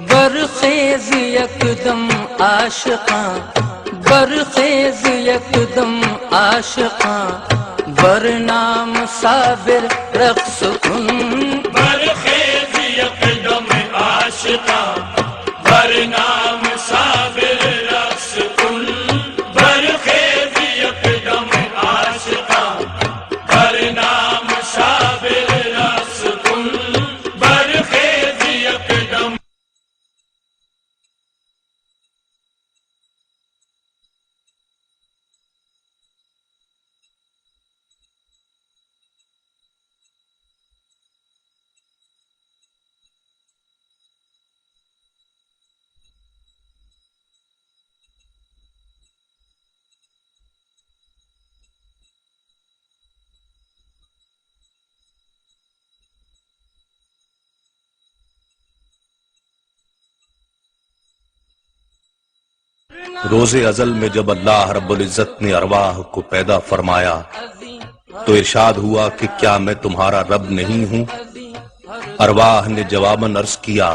برخیز یکدم عاشقاں، برخیز یکدم عاشقاں، برنام صابر رقص کن. برخیز یکدم عاشقاں، برنام صابر رقص کن. برخیز یکدم عاشقاں، برنام صابر رقص کن. برخیز یکدم روز ازل میں جب اللہ رب العزت نے ارواح کو پیدا فرمایا تو ارشاد ہوا کہ کیا میں تمہارا رب نہیں ہوں؟ ارواح نے جواباً عرض کیا.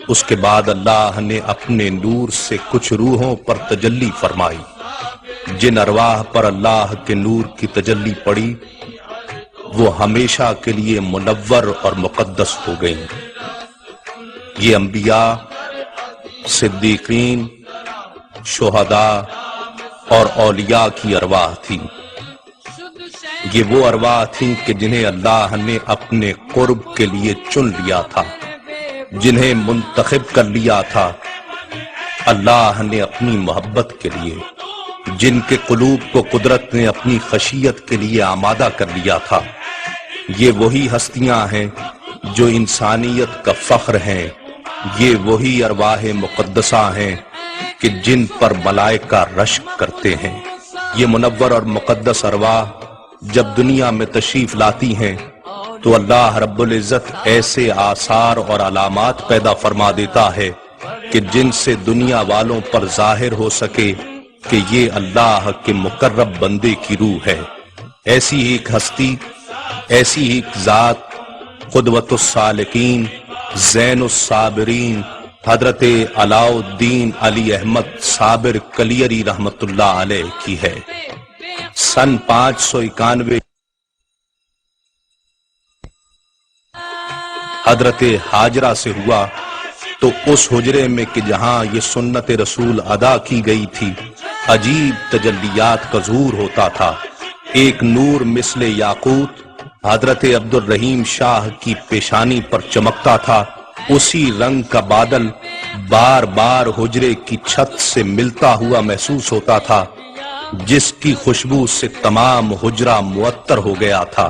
اس کے بعد اللہ نے اپنے نور سے کچھ روحوں پر تجلی فرمائی. جن ارواح پر اللہ کے نور کی تجلی پڑی وہ ہمیشہ کے لیے منور اور مقدس ہو گئیں. یہ انبیاء، صدیقین، شہداء اور اولیاء کی ارواح تھی. یہ وہ ارواح تھیں کہ جنہیں اللہ نے اپنے قرب کے لیے چن لیا تھا، جنہیں منتخب کر لیا تھا اللہ نے اپنی محبت کے لیے، جن کے قلوب کو قدرت نے اپنی خشیت کے لیے آمادہ کر لیا تھا. یہ وہی ہستیاں ہیں جو انسانیت کا فخر ہیں. یہ وہی ارواح مقدسہ ہیں کہ جن پر ملائکہ رشک کرتے ہیں. یہ منور اور مقدس ارواح جب دنیا میں تشریف لاتی ہیں تو اللہ رب العزت ایسے آثار اور علامات پیدا فرما دیتا ہے کہ جن سے دنیا والوں پر ظاہر ہو سکے کہ یہ اللہ کے مقرب بندے کی روح ہے. ایسی ہی ایک ہستی، ایسی ہی ایک ذات قدوۃ السالکین، زین الصابرین، حضرت علاء الدین علی احمد صابر کلیری رحمت اللہ علیہ کی ہے. سن 591 حضرت حاجرہ سے ہوا تو اس حجرے میں کہ جہاں یہ سنت رسول ادا کی گئی تھی عجیب تجلیات کا ظہور ہوتا تھا. ایک نور مثل یاقوت حضرت عبد الرحیم شاہ کی پیشانی پر چمکتا تھا. اسی رنگ کا بادل بار بار حجرے کی چھت سے ملتا ہوا محسوس ہوتا تھا جس کی خوشبو سے تمام حجرہ معطر ہو گیا تھا.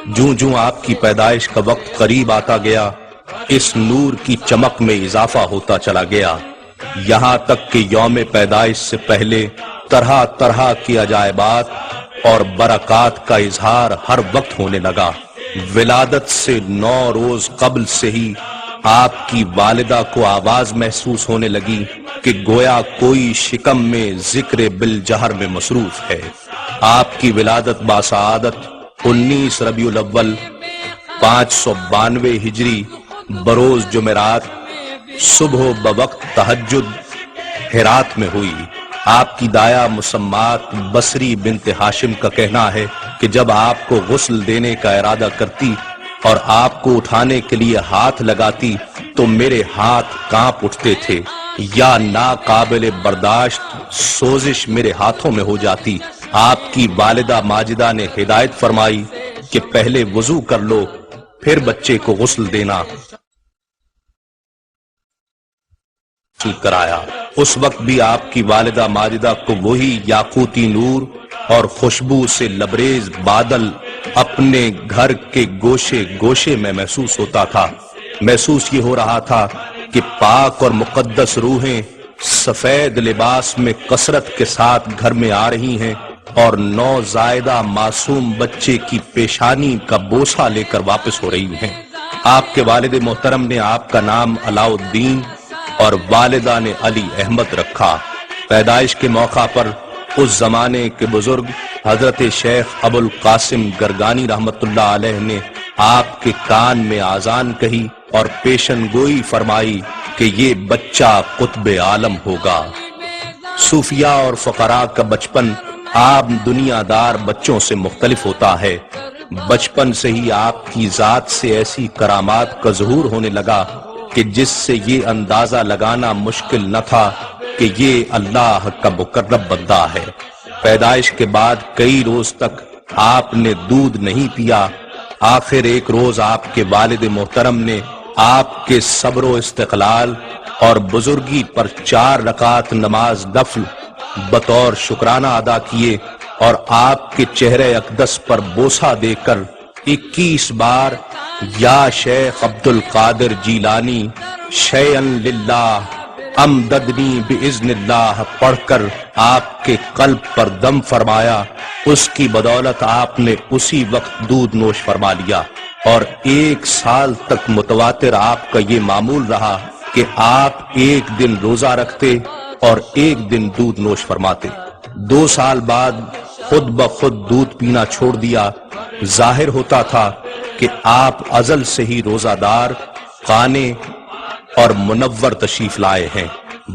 جوں جوں آپ کی پیدائش کا وقت قریب آتا گیا اس نور کی چمک میں اضافہ ہوتا چلا گیا، یہاں تک کہ یوم پیدائش سے پہلے طرح طرح کی عجائبات اور برکات کا اظہار ہر وقت ہونے لگا. ولادت سے 9 روز قبل سے ہی آپ کی والدہ کو آواز محسوس ہونے لگی کہ گویا کوئی شکم میں ذکر بالجہر میں مصروف ہے. آپ کی ولادت باسعادت 19 ربیع الاول 592 ہجری بروز جمعرات صبح بوقت تہجد ہرات میں ہوئی. آپ کی دایا مسمات بصری بنت ہاشم کا کہنا ہے کہ جب آپ کو غسل دینے کا ارادہ کرتی اور آپ کو اٹھانے کے لیے ہاتھ لگاتی تو میرے ہاتھ کانپ اٹھتے تھے یا ناقابل برداشت سوزش میرے ہاتھوں میں ہو جاتی. آپ کی والدہ ماجدہ نے ہدایت فرمائی کہ پہلے وضو کر لو پھر بچے کو غسل دینا. کرایا. اس وقت بھی آپ کی والدہ ماجدہ کو وہی یاقوتی نور اور خوشبو سے لبریز بادل اپنے گھر کے گوشے گوشے میں محسوس ہوتا تھا. محسوس یہ ہو رہا تھا کہ پاک اور مقدس روحیں سفید لباس میں کثرت کے ساتھ گھر میں آ رہی ہیں اور نوزائیدہ معصوم بچے کی پیشانی کا بوسہ لے کر واپس ہو رہی ہیں. آپ کے والد محترم نے آپ کا نام علاء الدین اور والدہ نے علی احمد رکھا. پیدائش کے موقع پر اس زمانے کے بزرگ حضرت شیخ ابو القاسم گرگانی رحمت اللہ علیہ نے آپ کے کان میں آذان کہی اور پیشن گوئی فرمائی کہ یہ بچہ قطب عالم ہوگا۔ صوفیاء اور فقراء کا بچپن عام دنیا دار بچوں سے مختلف ہوتا ہے۔ بچپن سے ہی آپ کی ذات سے ایسی کرامات کا ظہور ہونے لگا کہ جس سے یہ اندازہ لگانا مشکل نہ تھا کہ یہ اللہ کا مقرب بندہ ہے۔ پیدائش کے بعد کئی روز تک آپ نے دودھ نہیں پیا۔ آخر ایک روز آپ کے والد محترم نے آپ کے صبر و استقلال اور بزرگی پر 4 رکعت نماز نفل بطور شکرانہ ادا کیے اور آپ کے چہرے اقدس پر بوسہ دے کر 21 بار یا شیخ عبد القادر جیلانی شیئن للہ امددنی باذن اللہ پڑھ کر آپ کے قلب پر دم فرمایا۔ اس کی بدولت آپ نے اسی وقت دودھ نوش فرما لیا اور 1 سال تک متواتر آپ کا یہ معمول رہا کہ آپ ایک دن روزہ رکھتے اور ایک دن دودھ نوش فرماتے۔ 2 سال بعد خود بخود دودھ پینا چھوڑ دیا۔ ظاہر ہوتا تھا کہ آپ ازل سے ہی روزہ دار، قانے اور منور تشریف لائے ہیں۔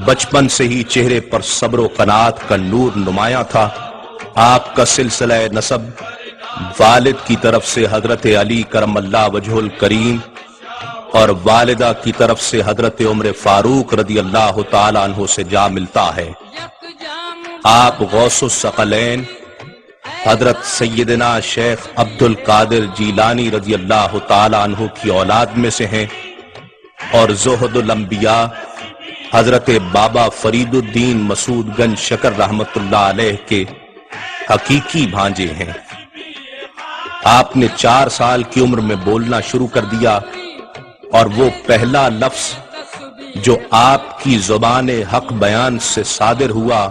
بچپن سے ہی چہرے پر صبر و قناعت کا نور نمایاں تھا۔ آپ کا سلسلہ نسب والد کی طرف سے حضرت علی کرم اللہ وجہ الکریم اور والدہ کی طرف سے حضرت عمر فاروق رضی اللہ تعالی عنہ سے جا ملتا ہے۔ آپ غوث الثقلین حضرت سیدنا شیخ عبد القادر جیلانی رضی اللہ تعالی عنہ کی اولاد میں سے ہیں اور زہد الانبیاء حضرت بابا فرید الدین مسعود گنج شکر رحمت اللہ علیہ کے حقیقی بھانجے ہیں۔ آپ نے 4 سال کی عمر میں بولنا شروع کر دیا اور وہ پہلا لفظ جو آپ کی زبان حق بیان سے صادر ہوا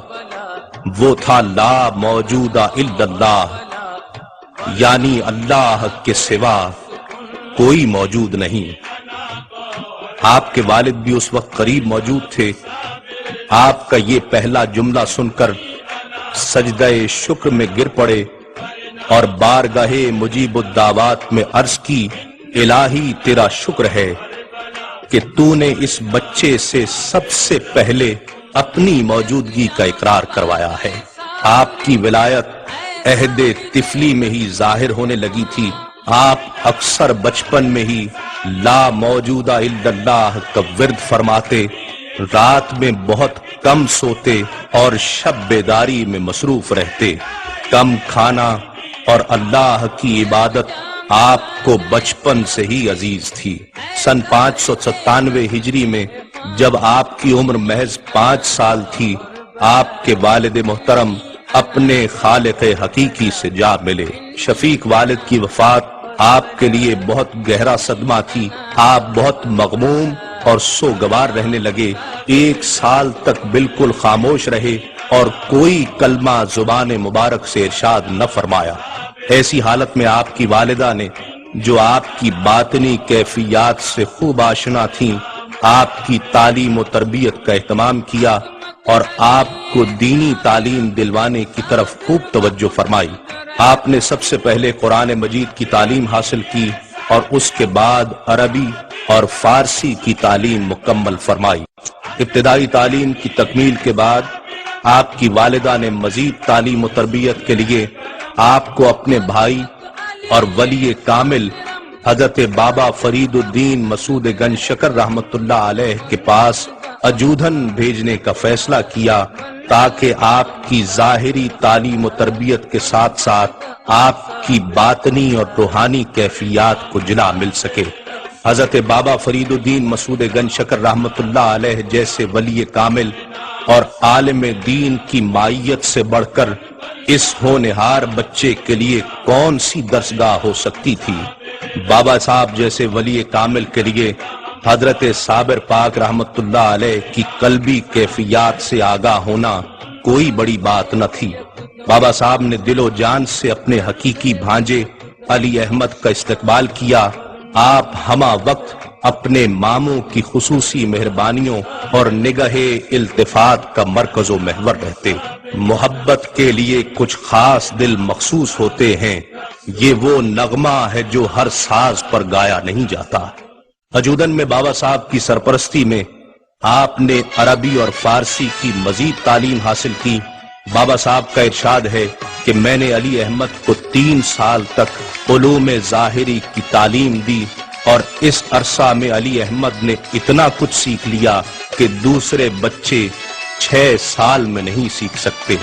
وہ تھا لا موجود الا اللہ، یعنی اللہ کے سوا کوئی موجود نہیں۔ آپ کے والد بھی اس وقت قریب موجود تھے۔ آپ کا یہ پہلا جملہ سن کر سجدہ شکر میں گر پڑے اور بارگاہ مجیب الدعوات میں عرض کی، الہی تیرا شکر ہے کہ تو نے اس بچے سے سب سے پہلے اپنی موجودگی کا اقرار کروایا ہے۔ آپ کی ولایت عہد طفلی میں ہی ظاہر ہونے لگی تھی۔ آپ اکثر بچپن میں ہی لا موجود الا اللہ کا ورد فرماتے، رات میں بہت کم سوتے اور شب بیداری میں مصروف رہتے۔ کم کھانا اور اللہ کی عبادت آپ کو بچپن سے ہی عزیز تھی۔ سن 597 ہجری میں جب آپ کی عمر محض 5 سال تھی، آپ کے والد محترم اپنے خالق حقیقی سے جا ملے۔ شفیق والد کی وفات آپ کے لیے بہت گہرا صدمہ تھی۔ آپ بہت مغموم اور سوگوار رہنے لگے۔ 1 سال تک بالکل خاموش رہے اور کوئی کلمہ زبان مبارک سے ارشاد نہ فرمایا۔ ایسی حالت میں آپ کی والدہ نے، جو آپ کی باطنی کیفیات سے خوب آشنا تھیں، آپ کی تعلیم و تربیت کا اہتمام کیا اور آپ کو دینی تعلیم دلوانے کی طرف خوب توجہ فرمائی۔ آپ نے سب سے پہلے قرآن مجید کی تعلیم حاصل کی اور اس کے بعد عربی اور فارسی کی تعلیم مکمل فرمائی۔ ابتدائی تعلیم کی تکمیل کے بعد آپ کی والدہ نے مزید تعلیم و تربیت کے لیے آپ کو اپنے بھائی اور ولی کامل حضرت بابا فرید الدین مسعود گنج شکر رحمت اللہ علیہ کے پاس اجودھن بھیجنے کا فیصلہ کیا تاکہ آپ کی ظاہری تعلیم و تربیت کے ساتھ ساتھ آپ کی باطنی اور روحانی کیفیات کو جلا مل سکے۔ حضرت بابا فرید الدین مسعود گنج شکر رحمت اللہ علیہ جیسے ولی کامل اور عالم دین کی مائیت سے بڑھ کر اس ہونہار بچے کے لیے کون سی درسگاہ ہو سکتی تھی۔ بابا صاحب جیسے ولی کامل کے لیے حضرت صابر پاک رحمت اللہ علیہ کی قلبی کیفیات سے آگاہ ہونا کوئی بڑی بات نہ تھی۔ بابا صاحب نے دل و جان سے اپنے حقیقی بھانجے علی احمد کا استقبال کیا۔ آپ ہمہ وقت اپنے ماموں کی خصوصی مہربانیوں اور نگاہ التفات کا مرکز و محور رہتے۔ محبت کے لیے کچھ خاص دل مخصوص ہوتے ہیں، یہ وہ نغمہ ہے جو ہر ساز پر گایا نہیں جاتا۔ اجودن میں بابا صاحب کی سرپرستی میں آپ نے عربی اور فارسی کی مزید تعلیم حاصل کی۔ بابا صاحب کا ارشاد ہے کہ میں نے علی احمد کو 3 سال تک علوم ظاہری کی تعلیم دی، اور اس عرصہ میں علی احمد نے اتنا کچھ سیکھ لیا کہ دوسرے بچے 6 سال میں نہیں سیکھ سکتے۔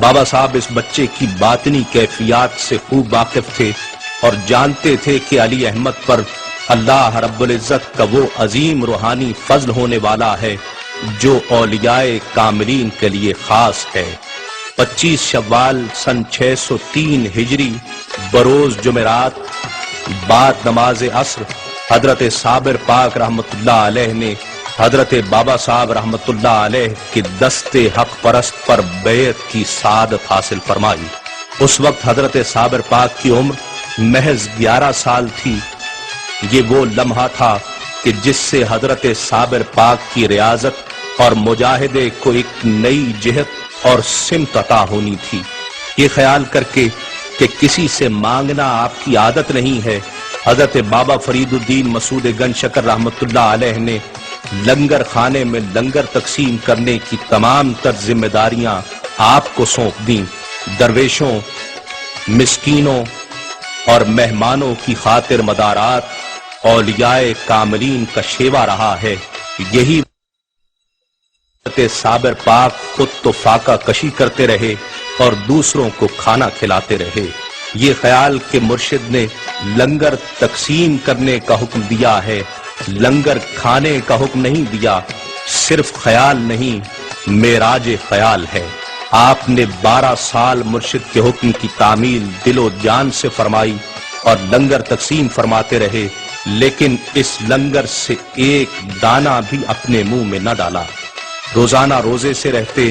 بابا صاحب اس بچے کی باطنی کیفیات سے خوب واقف تھے اور جانتے تھے کہ علی احمد پر اللہ رب العزت کا وہ عظیم روحانی فضل ہونے والا ہے جو اولیاء کاملین کے لیے خاص ہے۔ 25 شوال سن 603 ہجری بروز جمعرات بعد نماز عصر حضرت صابر پاک رحمت اللہ علیہ نے حضرت بابا صاحب رحمت اللہ علیہ کے دست حق پرست پر بیعت کی سعادت حاصل فرمائی۔ اس وقت حضرت صابر پاک کی عمر محض 11 سال تھی۔ یہ وہ لمحہ تھا کہ جس سے حضرت صابر پاک کی ریاضت اور مجاہدے کو ایک نئی جہت اور سمت عطا ہونی تھی۔ یہ خیال کر کے کہ کسی سے مانگنا آپ کی عادت نہیں ہے، حضرت بابا فرید الدین مسعود گنج شکر رحمت اللہ علیہ نے لنگر خانے میں لنگر تقسیم کرنے کی تمام تر ذمہ داریاں آپ کو سونپ دیں۔ درویشوں، مسکینوں اور مہمانوں کی خاطر مدارات اولیاء کاملین کا شیوا رہا ہے۔ یہی صابر پاک خود تو فاقہ کشی کرتے رہے اور دوسروں کو کھانا کھلاتے رہے۔ یہ خیال کہ مرشد نے لنگر تقسیم کرنے کا حکم دیا ہے، لنگر کھانے کا حکم نہیں دیا، صرف خیال نہیں، معراج خیال ہے۔ آپ نے 12 سال مرشد کے حکم کی تعمیل دل و جان سے فرمائی اور لنگر تقسیم فرماتے رہے، لیکن اس لنگر سے ایک دانہ بھی اپنے منہ میں نہ ڈالا۔ روزانہ روزے سے رہتے،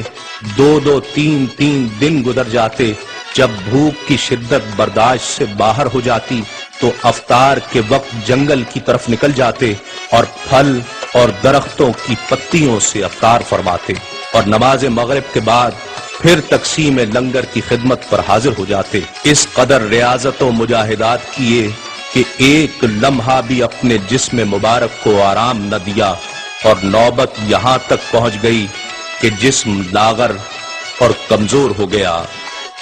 2 3 دن گزر جاتے۔ جب بھوک کی شدت برداشت سے باہر ہو جاتی تو افطار کے وقت جنگل کی طرف نکل جاتے اور پھل اور درختوں کی پتیوں سے افطار فرماتے، اور نماز مغرب کے بعد پھر تقسیم لنگر کی خدمت پر حاضر ہو جاتے۔ اس قدر ریاضت و مجاہدات کیے کہ ایک لمحہ بھی اپنے جسم مبارک کو آرام نہ دیا، اور نوبت یہاں تک پہنچ گئی کہ جسم لاغر اور کمزور ہو گیا۔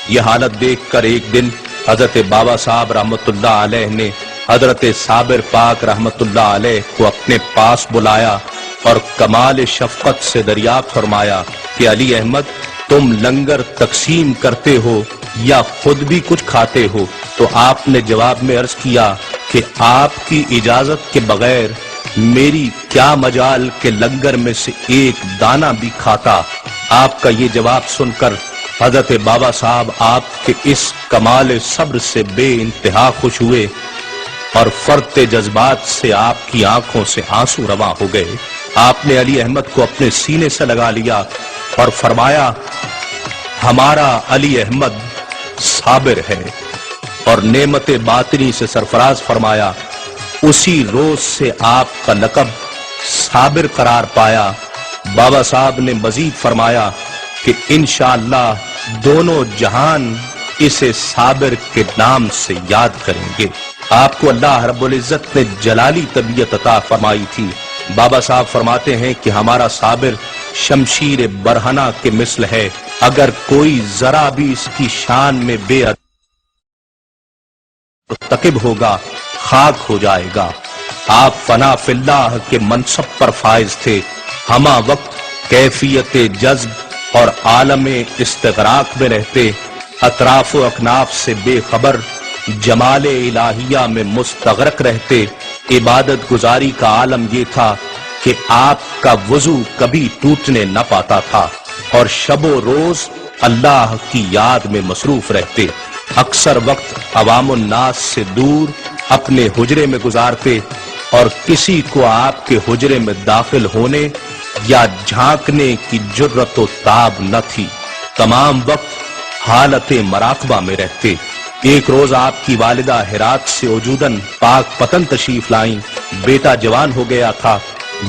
یہ حالت دیکھ کر ایک دن حضرت بابا صاحب رحمت اللہ علیہ نے حضرت صابر پاک رحمت اللہ علیہ کو اپنے پاس بلایا اور کمال شفقت سے دریافت فرمایا کہ علی احمد، تم لنگر تقسیم کرتے ہو یا خود بھی کچھ کھاتے ہو؟ تو آپ نے جواب میں عرض کیا کہ آپ کی اجازت کے بغیر میری کیا مجال کہ لنگر میں سے ایک دانہ بھی کھاتا۔ آپ کا یہ جواب سن کر حضرت بابا صاحب آپ کے اس کمال صبر سے بے انتہا خوش ہوئے اور فرط جذبات سے آپ کی آنکھوں سے آنسو رواں ہو گئے۔ آپ نے علی احمد کو اپنے سینے سے لگا لیا اور فرمایا، ہمارا علی احمد صابر ہے، اور نعمت باطنی سے سرفراز فرمایا۔ اسی روز سے آپ کا لقب صابر قرار پایا۔ بابا صاحب نے مزید فرمایا کہ انشاءاللہ دونوں جہان اسے صابر کے نام سے یاد کریں گے۔ آپ کو اللہ رب العزت نے جلالی طبیعت عطا فرمائی تھی۔ بابا صاحب فرماتے ہیں کہ ہمارا صابر شمشیر برہنہ کے مثل ہے، اگر کوئی ذرا بھی اس کی شان میں بے مرتکب ہوگا خاک ہو جائے گا۔ آپ فنا فی اللہ کے منصب پر فائز تھے، ہمہ وقت کیفیت جذب اور عالم استغراق میں رہتے، اطراف و اکناف سے بے خبر جمال الہیہ میں مستغرق رہتے۔ عبادت گزاری کا عالم یہ تھا کہ آپ کا وضو کبھی ٹوٹنے نہ پاتا تھا، اور شب و روز اللہ کی یاد میں مصروف رہتے۔ اکثر وقت عوام الناس سے دور اپنے حجرے میں گزارتے، اور کسی کو آپ کے حجرے میں داخل ہونے یا جھانکنے کی جرت و تاب نہ تھی۔ تمام وقت حالت مراقبہ میں رہتے۔ ایک روز آپ کی والدہ ہرات سے وجوداً پاک پتن تشریف لائیں بیٹا جوان ہو گیا تھا۔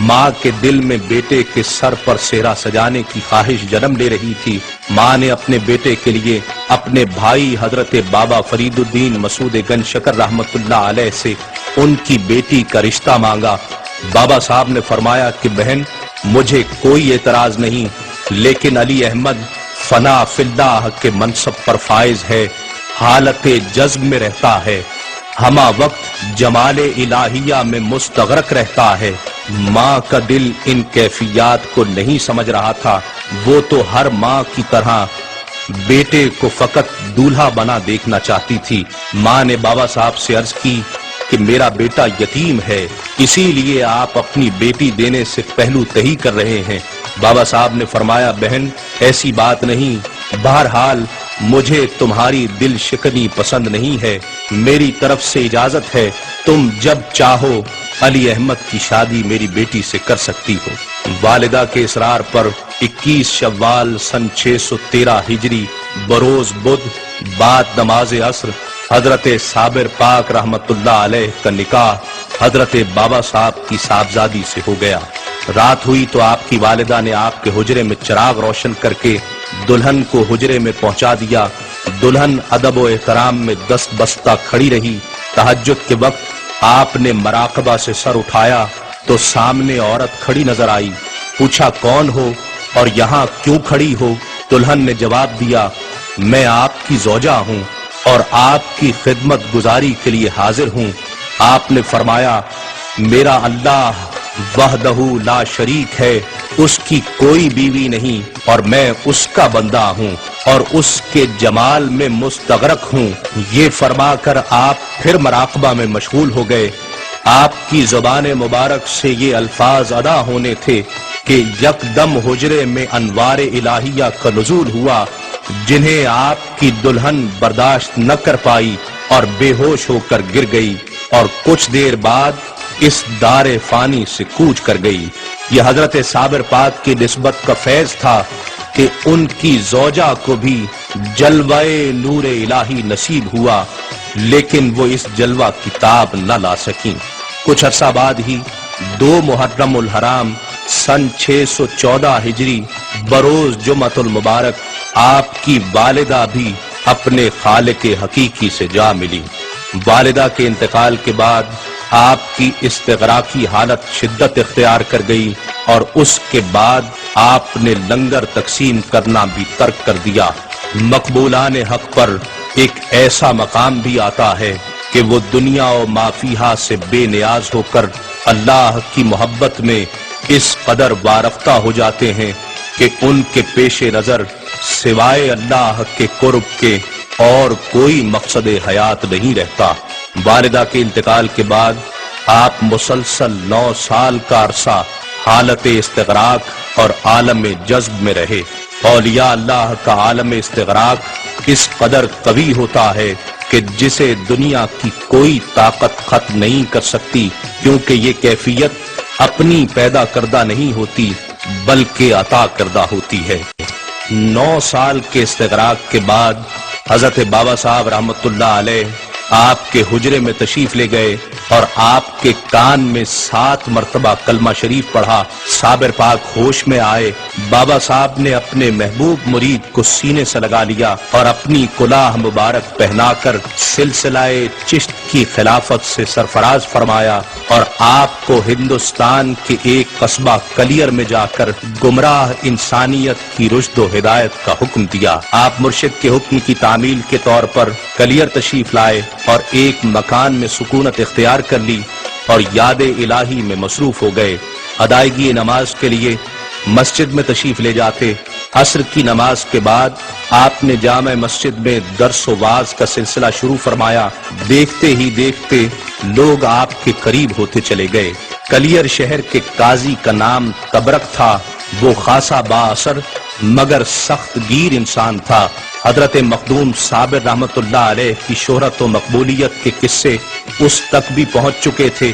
ماں کے دل میں بیٹے کے سر پر سہرا سجانے کی خواہش جنم لے رہی تھی۔ ماں نے اپنے بیٹے کے لیے اپنے بھائی حضرت بابا فرید الدین مسعود گنج شکر رحمت اللہ علیہ سے ان کی بیٹی کا رشتہ مانگا۔ بابا صاحب نے فرمایا کہ بہن مجھے کوئی اعتراض نہیں، لیکن علی احمد فنا فی اللہ کے منصب پر فائز ہے، حالت جذب میں رہتا ہے، ہمہ وقت جمال الہیہ میں مستغرق رہتا ہے۔ ماں کا دل ان کیفیات کو نہیں سمجھ رہا تھا۔ وہ تو ہر ماں کی طرح بیٹے کو فقط دولہا بنا دیکھنا چاہتی تھی۔ ماں نے بابا صاحب سے عرض کی کہ میرا بیٹا یتیم ہے، اسی لیے آپ اپنی بیٹی دینے سے پہلو تہی کر رہے ہیں۔ بابا صاحب نے فرمایا بہن ایسی بات نہیں، بہرحال مجھے تمہاری دل شکنی پسند نہیں ہے، میری طرف سے اجازت ہے، تم جب چاہو علی احمد کی شادی میری بیٹی سے کر سکتی ہو۔ والدہ کے اصرار پر 21 شوال سن 613 ہجری بروز بدھ بعد نماز عصر حضرت صابر پاک رحمت اللہ علیہ کا نکاح حضرت بابا صاحب کی صاحبزادی سے ہو گیا۔ رات ہوئی تو آپ کی والدہ نے آپ کے حجرے میں چراغ روشن کر کے دلہن کو حجرے میں پہنچا دیا۔ دلہن ادب و احترام میں دست بستہ کھڑی رہی۔ تہجد کے وقت آپ نے مراقبہ سے سر اٹھایا تو سامنے عورت کھڑی نظر آئی۔ پوچھا کون ہو اور یہاں کیوں کھڑی ہو؟ دلہن نے جواب دیا میں آپ کی زوجہ ہوں اور آپ کی خدمت گزاری کے لیے حاضر ہوں۔ آپ نے فرمایا میرا اللہ وحدہ لا شریک ہے، اس کی کوئی بیوی نہیں اور میں اس کا بندہ ہوں اور اس کے جمال میں مستغرق ہوں۔ یہ فرما کر آپ پھر مراقبہ میں مشغول ہو گئے۔ آپ کی زبان مبارک سے یہ الفاظ ادا ہونے تھے کہ یکدم حجرے میں انوار الہیہ کا نزول ہوا، جنہیں آپ کی دلہن برداشت نہ کر پائی اور بے ہوش ہو کر گر گئی اور کچھ دیر بعد اس دار فانی سے کوچ کر گئی۔ یہ حضرت صابر پاک کی نسبت کا فیض تھا کہ ان کی زوجہ کو بھی جلوہ نور الہی نصیب ہوا، لیکن وہ اس جلوہ کی تاب نہ لا سکیں۔ کچھ عرصہ بعد ہی 2 محرم الحرام سن 614 ہجری بروز جمعۃ المبارک آپ کی والدہ بھی اپنے خالق حقیقی سے جا ملی۔ والدہ کے انتقال کے بعد آپ کی استغراقی حالت شدت اختیار کر گئی اور اس کے بعد آپ نے لنگر تقسیم کرنا بھی ترک کر دیا۔ مقبولان حق پر ایک ایسا مقام بھی آتا ہے کہ وہ دنیا و ما فیہا سے بے نیاز ہو کر اللہ کی محبت میں اس قدر وارفتہ ہو جاتے ہیں کہ ان کے پیش نظر سوائے اللہ کے قرب کے اور کوئی مقصد حیات نہیں رہتا۔ والدہ کے انتقال کے بعد آپ مسلسل 9 سال کا عرصہ حالت استغراق اور عالم جذب میں رہے۔ اولیاء اللہ کا عالم استغراق اس قدر قوی ہوتا ہے کہ جسے دنیا کی کوئی طاقت ختم نہیں کر سکتی، کیونکہ یہ کیفیت اپنی پیدا کردہ نہیں ہوتی بلکہ عطا کردہ ہوتی ہے۔ 9 سال کے استغراق کے بعد حضرت بابا صاحب رحمت اللہ علیہ آپ کے حجرے میں تشریف لے گئے اور آپ کے کان میں 7 مرتبہ کلمہ شریف پڑھا۔ صابر پاک ہوش میں آئے۔ بابا صاحب نے اپنے محبوب مرید کو سینے سے لگا لیا اور اپنی کلاه مبارک پہنا کر سلسلہ چشت کی خلافت سے سرفراز فرمایا اور آپ کو ہندوستان کے ایک قصبہ کلیر میں جا کر گمراہ انسانیت کی رشد و ہدایت کا حکم دیا۔ آپ مرشد کے حکم کی تعمیل کے طور پر کلیر تشریف لائے اور ایک مکان میں سکونت اختیار کر لی اور یاد الہی میں مصروف ہو گئے۔ ادائیگی نماز کے لیے مسجد میں تشریف لے جاتے۔ عصر کی نماز کے بعد آپ نے جامع مسجد میں درس و واعظ کا سلسلہ شروع فرمایا۔ دیکھتے ہی دیکھتے لوگ آپ کے قریب ہوتے چلے گئے۔ کلیر شہر کے قاضی کا نام تبرک تھا۔ وہ خاصا با اثر مگر سخت گیر انسان تھا۔ حضرت مخدوم صابر رحمت اللہ علیہ کی شہرت و مقبولیت کے قصے اس تک بھی پہنچ چکے تھے۔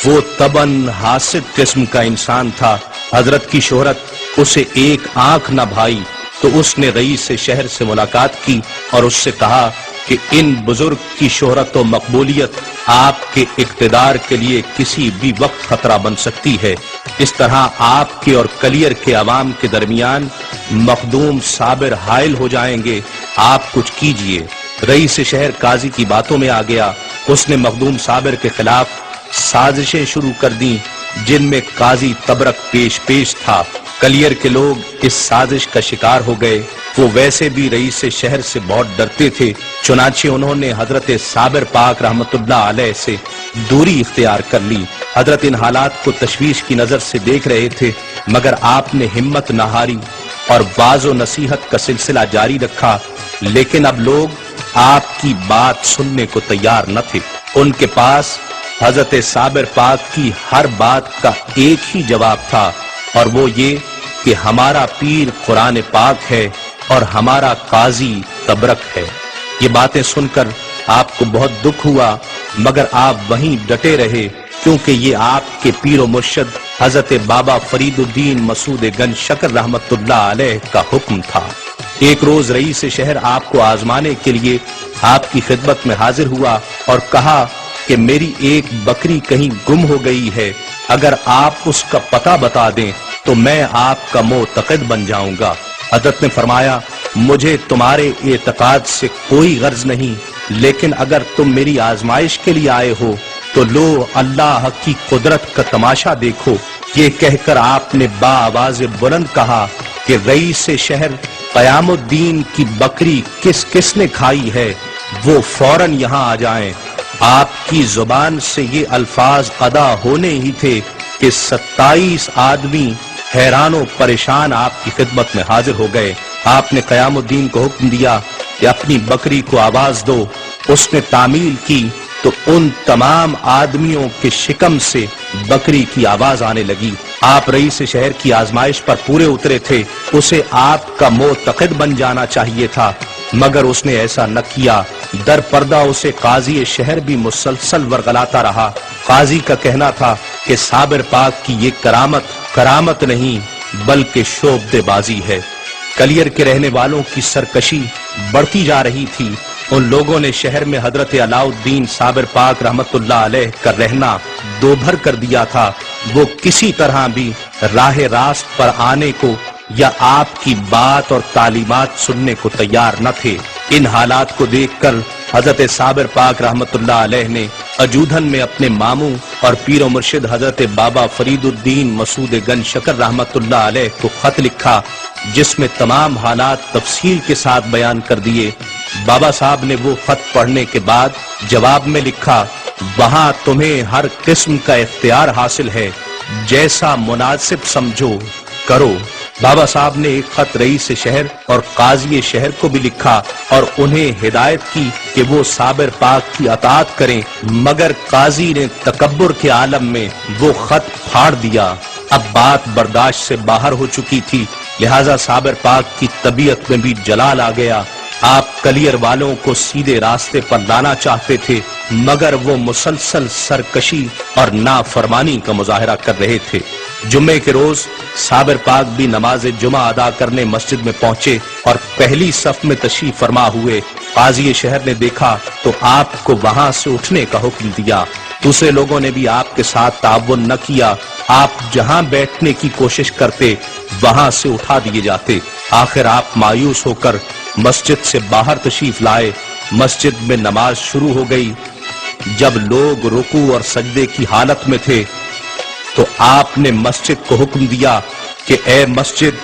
وہ طبعاً حاسد قسم کا انسان تھا۔ حضرت کی شہرت اسے ایک آنکھ نہ بھائی تو اس نے رئیس شہر سے ملاقات کی اور اس سے کہا کہ ان بزرگ کی شہرت و مقبولیت آپ کے اقتدار کے لیے کسی بھی وقت خطرہ بن سکتی ہے۔ اس طرح آپ کے اور کلیر کے عوام کے درمیان مخدوم صابر حائل ہو جائیں گے۔ آپ کچھ کیجئے۔ رئیس شہر قاضی کی باتوں میں آ گیا۔ اس نے مخدوم صابر کے خلاف سازشیں شروع کر دیں جن میں قاضی تبرک پیش تھا۔ کلیر کے لوگ اس سازش کا شکار ہو گئے۔ وہ ویسے بھی رئیس شہر سے بہت ڈرتے تھے، چنانچہ انہوں نے حضرت صابر پاک رحمت اللہ علیہ سے دوری اختیار کر لی۔ حضرت ان حالات کو تشویش کی نظر سے دیکھ رہے تھے، مگر آپ نے ہمت نہ ہاری اور واعظ و نصیحت کا سلسلہ جاری رکھا۔ لیکن اب لوگ آپ کی بات سننے کو تیار نہ تھے۔ ان کے پاس حضرت صابر پاک کی ہر بات کا ایک ہی جواب تھا، اور وہ یہ کہ ہمارا پیر قرآن پاک ہے اور ہمارا قاضی تبرک ہے۔ یہ باتیں سن کر آپ کو بہت دکھ ہوا، مگر آپ وہیں ڈٹے رہے، کیونکہ یہ آپ کے پیر و مرشد حضرت بابا فرید الدین مسعود گنج شکر رحمت اللہ علیہ کا حکم تھا۔ ایک روز رئیس شہر آپ کو آزمانے کے لیے آپ کی خدمت میں حاضر ہوا اور کہا کہ میری ایک بکری کہیں گم ہو گئی ہے، اگر آپ اس کا پتہ بتا دیں تو میں آپ کا معتقد بن جاؤں گا۔ حضرت نے فرمایا، مجھے تمہارے اعتقاد سے کوئی غرض نہیں، لیکن اگر تم میری آزمائش کے لیے آئے ہو تو لو اللہ کی قدرت کا تماشا دیکھو۔ یہ کہہ کر آپ نے با آواز بلند کہا کہ رئیس شہر قیام الدین کی بکری کس کس نے کھائی ہے، وہ فوراً یہاں آ جائیں۔ آپ کی زبان سے یہ الفاظ ادا ہونے ہی تھے کہ 27 آدمی حیران و پریشان آپ کی خدمت میں حاضر ہو گئے۔ آپ نے قیام الدین کو حکم دیا کہ اپنی بکری کو آواز دو۔ اس نے تعمیل کی تو ان تمام آدمیوں کے شکم سے بکری کی آواز آنے لگی۔ آپ رئیس شہر کی آزمائش پر پورے اترے تھے، اسے آپ کا معتقد بن جانا چاہیے تھا، مگر اس نے ایسا نہ کیا۔ در پردہ اسے قاضی شہر بھی مسلسل ورغلاتا رہا۔ قاضی کا کہنا تھا کہ صابر پاک کی یہ کرامت نہیں بلکہ شعبدے بازی ہے۔ کلیر کے رہنے والوں کی سرکشی بڑھتی جا رہی تھی۔ ان لوگوں نے شہر میں حضرت علاء الدین صابر پاک رحمت اللہ علیہ کا رہنا دوبھر کر دیا تھا۔ وہ کسی طرح بھی راہ راست پر آنے کو یا آپ کی بات اور تعلیمات سننے کو تیار نہ تھے۔ ان حالات کو دیکھ کر حضرت صابر پاک رحمت اللہ علیہ نے اجودھن میں اپنے ماموں اور پیر و مرشد حضرت بابا فرید الدین مسعود گنج شکر رحمت اللہ علیہ کو خط لکھا، جس میں تمام حالات تفصیل کے ساتھ بیان کر دیے۔ بابا صاحب نے وہ خط پڑھنے کے بعد جواب میں لکھا، وہاں تمہیں ہر قسم کا اختیار حاصل ہے، جیسا مناسب سمجھو کرو۔ بابا صاحب نے ایک خط رئیس شہر اور قاضی شہر کو بھی لکھا اور انہیں ہدایت کی کہ وہ صابر پاک کی اطاعت کریں، مگر قاضی نے تکبر کے عالم میں وہ خط پھاڑ دیا۔ اب بات برداشت سے باہر ہو چکی تھی، لہذا صابر پاک کی طبیعت میں بھی جلال آ گیا۔ آپ کلیر والوں کو سیدھے راستے پر لانا چاہتے تھے، مگر وہ مسلسل سرکشی اور نافرمانی کا مظاہرہ کر رہے تھے۔ جمعے کے روز صابر پاک بھی نماز جمعہ ادا کرنے مسجد میں پہنچے اور پہلی صف میں تشریف فرما ہوئے۔ قاضی شہر نے دیکھا تو آپ کو وہاں سے اٹھنے کا حکم دیا۔ دوسرے لوگوں نے بھی آپ کے ساتھ تعاون نہ کیا۔ آپ جہاں بیٹھنے کی کوشش کرتے وہاں سے اٹھا دیے جاتے۔ آخر آپ مایوس ہو کر مسجد سے باہر تشریف لائے۔ مسجد میں نماز شروع ہو گئی۔ جب لوگ رکوع اور سجدے کی حالت میں تھے تو آپ نے مسجد کو حکم دیا کہ اے مسجد،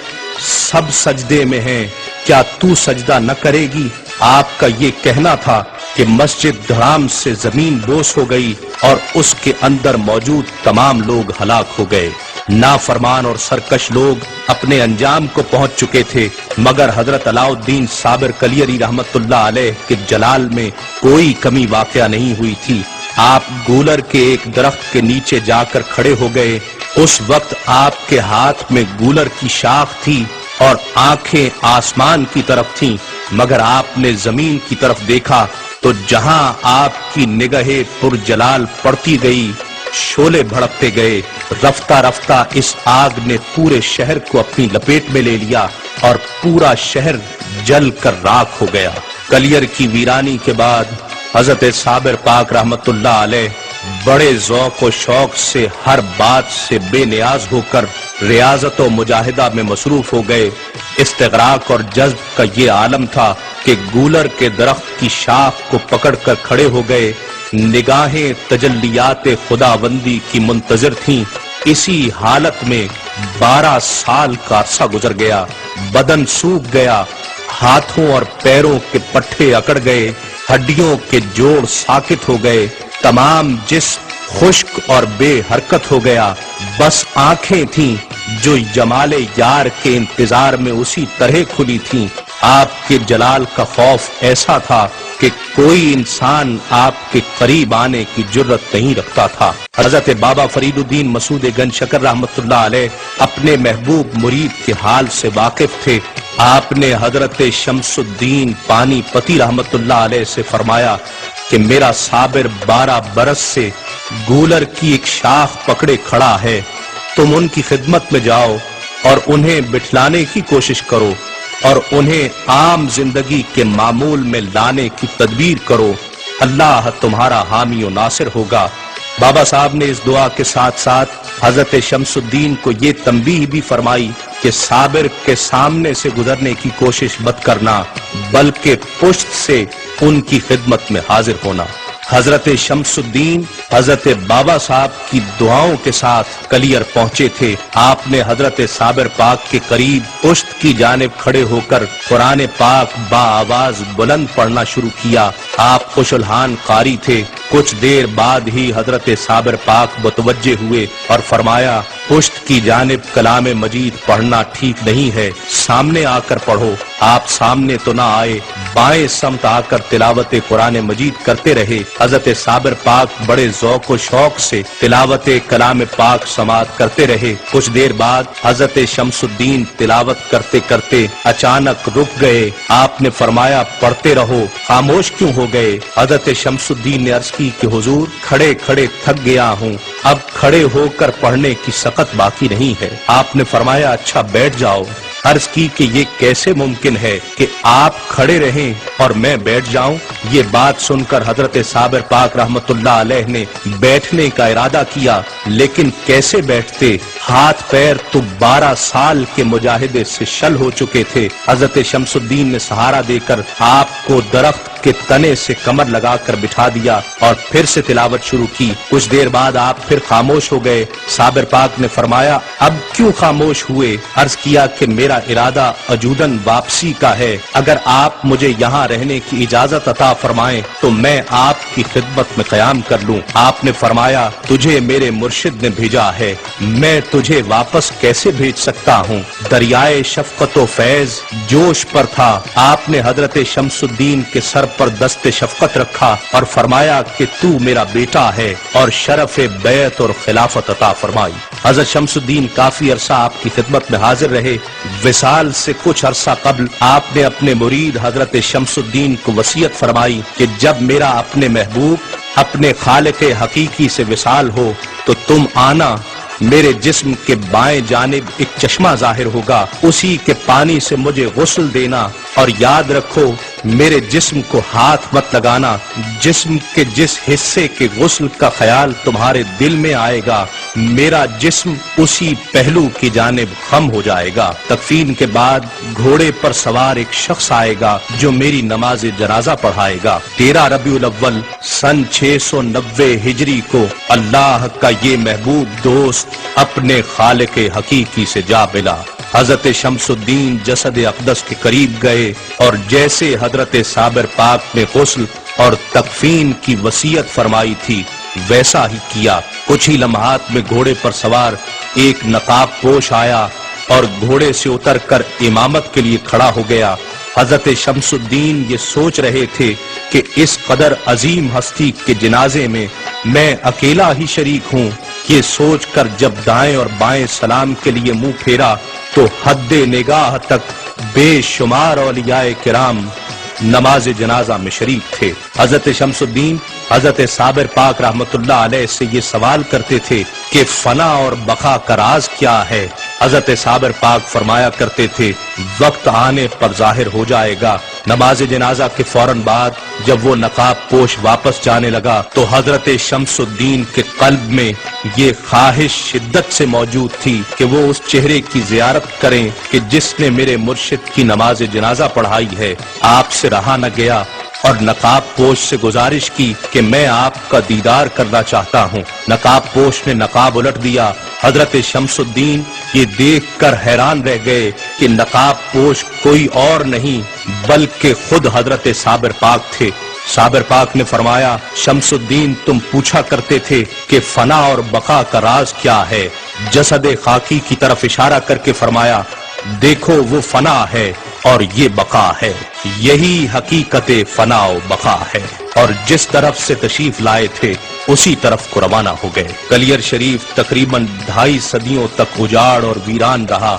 سب سجدے میں ہیں، کیا تو سجدہ نہ کرے گی؟ آپ کا یہ کہنا تھا کہ مسجد دھڑام سے زمین بوس ہو گئی اور اس کے اندر موجود تمام لوگ ہلاک ہو گئے۔ نافرمان اور سرکش لوگ اپنے انجام کو پہنچ چکے تھے، مگر حضرت علاء الدین صابر کلیری رحمت اللہ علیہ کے جلال میں کوئی کمی واقع نہیں ہوئی تھی۔ آپ گولر کے ایک درخت کے نیچے جا کر کھڑے ہو گئے۔ اس وقت آپ کے ہاتھ میں گولر کی شاخ تھی اور آنکھیں آسمان کی طرف تھیں، مگر آپ نے زمین کی طرف دیکھا تو جہاں آپ کی نگاہیں پرجلال پڑتی گئی، شعلے بھڑکتے گئے۔ رفتہ رفتہ اس آگ نے پورے شہر کو اپنی لپیٹ میں لے لیا اور پورا شہر جل کر راکھ ہو گیا۔ کلیر کی ویرانی کے بعد حضرت صابر پاک رحمت اللہ علیہ بڑے ذوق و شوق سے ہر بات سے بے نیاز ہو کر ریاضت و مجاہدہ میں مصروف ہو گئے۔ استغراق اور جذب کا یہ عالم تھا کہ گولر کے درخت کی شاخ کو پکڑ کر کھڑے ہو گئے، نگاہیں تجلیات خداوندی کی منتظر تھیں۔ اسی حالت میں 12 سال کا عرصہ گزر گیا، بدن سوکھ گیا، ہاتھوں اور پیروں کے پٹھے اکڑ گئے، ہڈیوں کے جوڑ ساکت ہو گئے، تمام جسم خشک اور بے حرکت ہو گیا، بس آنکھیں تھیں جو جمال یار کے انتظار میں اسی طرح کھلی تھیں۔ آپ کے جلال کا خوف ایسا تھا کہ کوئی انسان آپ کے قریب آنے کی جرت نہیں رکھتا تھا۔ حضرت بابا فرید الدین مسعود گنج شکر رحمت اللہ علیہ اپنے محبوب مرید کے حال سے واقف تھے۔ آپ نے حضرت شمس الدین پانی پتی رحمت اللہ علیہ سے فرمایا کہ میرا صابر 12 برس سے گولر کی ایک شاخ پکڑے کھڑا ہے، تم ان کی خدمت میں جاؤ اور انہیں بٹھلانے کی کوشش کرو اور انہیں عام زندگی کے معمول میں لانے کی تدبیر کرو، اللہ تمہارا حامی و ناصر ہوگا۔ بابا صاحب نے اس دعا کے ساتھ ساتھ حضرت شمس الدین کو یہ تنبیہ بھی فرمائی کہ صابر کے سامنے سے گزرنے کی کوشش مت کرنا، بلکہ پشت سے ان کی خدمت میں حاضر ہونا۔ حضرت شمس الدین حضرت بابا صاحب کی دعاؤں کے ساتھ کلیر پہنچے تھے۔ آپ نے حضرت صابر پاک کے قریب پشت کی جانب کھڑے ہو کر قرآن پاک با آواز بلند پڑھنا شروع کیا۔ آپ خوش الحان قاری تھے۔ کچھ دیر بعد ہی حضرت صابر پاک متوجہ ہوئے اور فرمایا پشت کی جانب کلام مجید پڑھنا ٹھیک نہیں ہے، سامنے آ کر پڑھو۔ آپ سامنے تو نہ آئے، بائیں سمت آ کر تلاوت قرآن مجید کرتے رہے۔ حضرت صابر پاک بڑے ذوق و شوق سے تلاوت کلام پاک سماعت کرتے رہے۔ کچھ دیر بعد حضرت شمس الدین تلاوت کرتے کرتے اچانک رک گئے۔ آپ نے فرمایا پڑھتے رہو، خاموش کیوں ہو گئے؟ حضرت شمس الدین نے عرض کی کہ حضور کھڑے کھڑے تھک گیا ہوں، اب کھڑے ہو کر پڑھنے کی سخت باقی نہیں ہے۔ آپ نے فرمایا اچھا بیٹھ جاؤ۔ عرض کی کہ یہ کیسے ممکن ہے کہ آپ کھڑے رہیں اور میں بیٹھ جاؤں؟ یہ بات سن کر حضرت صابر پاک رحمت اللہ علیہ نے بیٹھنے کا ارادہ کیا، لیکن کیسے بیٹھتے؟ ہاتھ پیر تو 12 سال کے مجاہدے سے شل ہو چکے تھے۔ حضرت شمس الدین نے سہارا دے کر آپ کو درخت کے تنے سے کمر لگا کر بٹھا دیا اور پھر سے تلاوت شروع کی۔ کچھ دیر بعد آپ پھر خاموش ہو گئے۔ صابر پاک نے فرمایا اب کیوں خاموش ہوئے؟ عرض کیا کہ میرا ارادہ اجودن واپسی کا ہے، اگر آپ مجھے یہاں رہنے کی اجازت عطا فرمائیں تو میں آپ کی خدمت میں قیام کر لوں۔ آپ نے فرمایا تجھے میرے مرشد نے بھیجا ہے، میں تجھے واپس کیسے بھیج سکتا ہوں؟ دریائے شفقت و فیض جوش پر تھا۔ آپ نے حضرت شمس الدین کے سر پر دست شفقت رکھا اور فرمایا کہ تو میرا بیٹا ہے اور شرف بیعت اور خلافت عطا فرمائی۔ حضرت شمس الدین کافی عرصہ آپ کی خدمت میں حاضر رہے۔ وصال سے کچھ عرصہ قبل آپ نے اپنے مرید حضرت شمس الدین کو وصیت فرمائی کہ جب میرا اپنے محبوب اپنے خالق حقیقی سے وصال ہو تو تم آنا، میرے جسم کے بائیں جانب ایک چشمہ ظاہر ہوگا، اسی کے پانی سے مجھے غسل دینا، اور یاد رکھو میرے جسم کو ہاتھ مت لگانا، جسم کے جس حصے کے غسل کا خیال تمہارے دل میں آئے گا میرا جسم اسی پہلو کی جانب خم ہو جائے گا۔ تکفین کے بعد گھوڑے پر سوار ایک شخص آئے گا جو میری نماز جنازہ پڑھائے گا۔ 13 ربیع الاول سن 690 ہجری کو اللہ کا یہ محبوب دوست اپنے خالق حقیقی سے جا ملا۔ حضرت شمس الدین جسد اقدس کے قریب گئے اور جیسے حضرت صابر پاک نے غسل اور تکفین کی وصیت فرمائی تھی ویسا ہی کیا۔ کچھ ہی لمحات میں گھوڑے پر سوار ایک نقاب پوش آیا اور گھوڑے سے اتر کر امامت کے لیے کھڑا ہو گیا۔ حضرت شمس الدین یہ سوچ رہے تھے کہ اس قدر عظیم ہستی کے جنازے میں میں اکیلا ہی شریک ہوں۔ یہ سوچ کر جب دائیں اور بائیں سلام کے لیے منہ پھیرا تو حد نگاہ تک بے شمار اولیاء کرام نماز جنازہ میں شریک تھے۔ حضرت شمس الدین حضرت صابر پاک رحمت اللہ علیہ سے یہ سوال کرتے تھے کہ فنا اور بقا کا راز کیا ہے؟ حضرت صابر پاک فرمایا کرتے تھے وقت آنے پر ظاہر ہو جائے گا۔ نماز جنازہ کے فوراً بعد جب وہ نقاب پوش واپس جانے لگا تو حضرت شمس الدین کے قلب میں یہ خواہش شدت سے موجود تھی کہ وہ اس چہرے کی زیارت کریں کہ جس نے میرے مرشد کی نماز جنازہ پڑھائی ہے۔ آپ سے رہا نہ گیا اور نقاب پوش سے گزارش کی کہ میں آپ کا دیدار کرنا چاہتا ہوں۔ نقاب پوش نے نقاب الٹ دیا۔ حضرت شمس الدین یہ دیکھ کر حیران رہ گئے کہ نقاب پوش کوئی اور نہیں بلکہ خود حضرت صابر پاک تھے۔ صابر پاک نے فرمایا شمس الدین تم پوچھا کرتے تھے کہ فنا اور بقا کا راز کیا ہے؟ جسد خاکی کی طرف اشارہ کر کے فرمایا دیکھو وہ فنا ہے اور یہ بقا ہے، یہی حقیقت فنا و بقا ہے۔ اور جس طرف سے تشریف لائے تھے اسی طرف کو روانہ ہو گئے۔ گلیر شریف تقریباً 2.5 صدیوں تک اجاڑ اور ویران رہا۔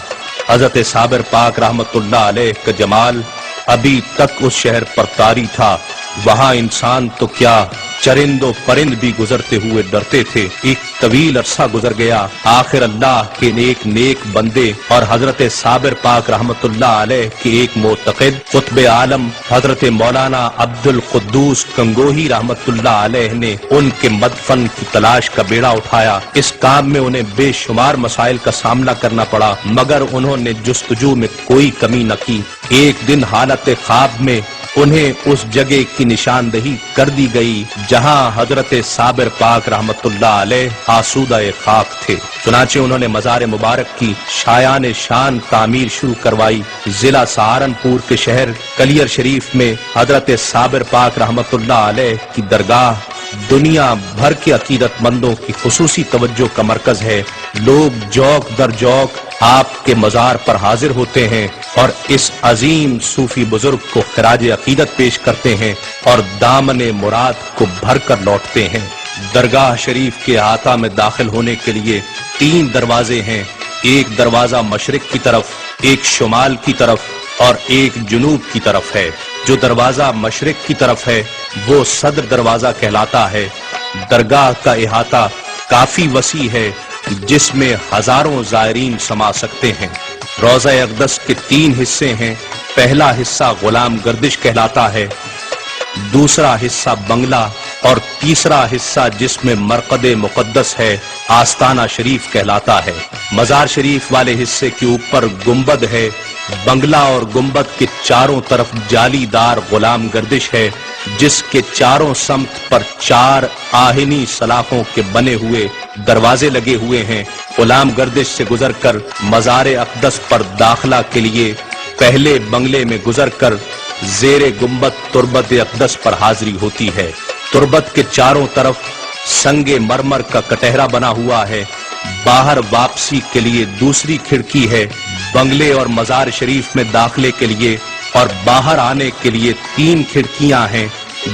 حضرت صابر پاک رحمت اللہ علیہ کا جمال ابھی تک اس شہر پر طاری تھا۔ وہاں انسان تو کیا چرند و پرند بھی گزرتے ہوئے ڈرتے تھے۔ ایک طویل عرصہ گزر گیا، آخر اللہ کے نیک بندے اور حضرت صابر پاک رحمت اللہ علیہ کے ایک معتقد قطب عالم حضرت مولانا عبد القدوس گنگوہی رحمت اللہ علیہ نے ان کے مدفن کی تلاش کا بیڑا اٹھایا۔ اس کام میں انہیں بے شمار مسائل کا سامنا کرنا پڑا مگر انہوں نے جستجو میں کوئی کمی نہ کی۔ ایک دن حالت خواب میں انہیں اس جگہ کی نشاندہی کر دی گئی جہاں حضرت صابر پاک رحمت اللہ علیہ آسودہ خاک تھے۔ چنانچہ انہوں نے مزار مبارک کی شایان شان تعمیر شروع کروائی۔ ضلع سہارنپور کے شہر گلیر شریف میں حضرت صابر پاک رحمت اللہ علیہ کی درگاہ دنیا بھر کے عقیدت مندوں کی خصوصی توجہ کا مرکز ہے۔ لوگ جوق در جوق آپ کے مزار پر حاضر ہوتے ہیں اور اس عظیم صوفی بزرگ کو خراج عقیدت پیش کرتے ہیں اور دامن مراد کو بھر کر لوٹتے ہیں۔ درگاہ شریف کے احاطہ میں داخل ہونے کے لیے 3 دروازے ہیں، ایک دروازہ مشرق کی طرف، ایک شمال کی طرف اور ایک جنوب کی طرف ہے۔ جو دروازہ مشرق کی طرف ہے وہ صدر دروازہ کہلاتا ہے۔ درگاہ کا احاطہ کافی وسیع ہے جس میں ہزاروں زائرین سما سکتے ہیں۔ روضہ اقدس کے 3 حصے ہیں۔ پہلا حصہ غلام گردش کہلاتا ہے، دوسرا حصہ بنگلہ اور تیسرا حصہ جس میں مرقد مقدس ہے آستانہ شریف کہلاتا ہے۔ مزار شریف والے حصے کے اوپر گنبد ہے۔ بنگلہ اور گنبد کے چاروں طرف جالی دار غلام گردش ہے جس کے چاروں سمت پر 4 آہنی سلاخوں کے بنے ہوئے دروازے لگے ہوئے ہیں۔ غلام گردش سے گزر کر مزار اقدس پر داخلہ کے لیے پہلے بنگلے میں گزر کر زیر گنبد تربت اقدس پر حاضری ہوتی ہے۔ تربت کے چاروں طرف سنگ مرمر کا کٹہرا بنا ہوا ہے۔ باہر واپسی کے لیے دوسری کھڑکی ہے۔ بنگلے اور مزار شریف میں داخلے کے لیے اور باہر آنے کے لیے 3 کھڑکیاں ہیں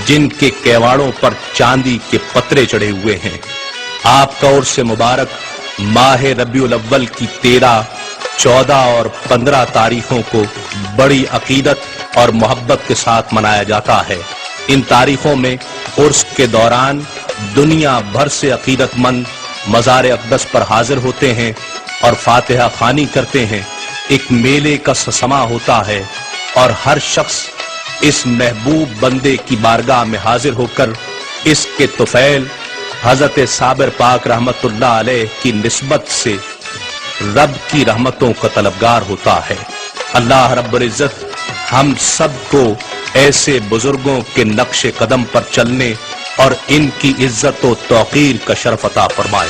جن کے کیواڑوں پر چاندی کے پترے چڑھے ہوئے ہیں۔ آپ کا عرس مبارک ماہ ربیع الاول کی 13، 14 اور 15 تاریخوں کو بڑی عقیدت اور محبت کے ساتھ منایا جاتا ہے۔ ان تاریخوں میں عرس کے دوران دنیا بھر سے عقیدت مند مزار اقدس پر حاضر ہوتے ہیں اور فاتحہ خوانی کرتے ہیں۔ ایک میلے کا سما ہوتا ہے اور ہر شخص اس محبوب بندے کی بارگاہ میں حاضر ہو کر اس کے طفیل حضرت صابر پاک رحمت اللہ علیہ کی نسبت سے رب کی رحمتوں کا طلبگار ہوتا ہے۔ اللہ رب العزت ہم سب کو ایسے بزرگوں کے نقش قدم پر چلنے اور ان کی عزت و توقیر کا شرف عطا فرمائے۔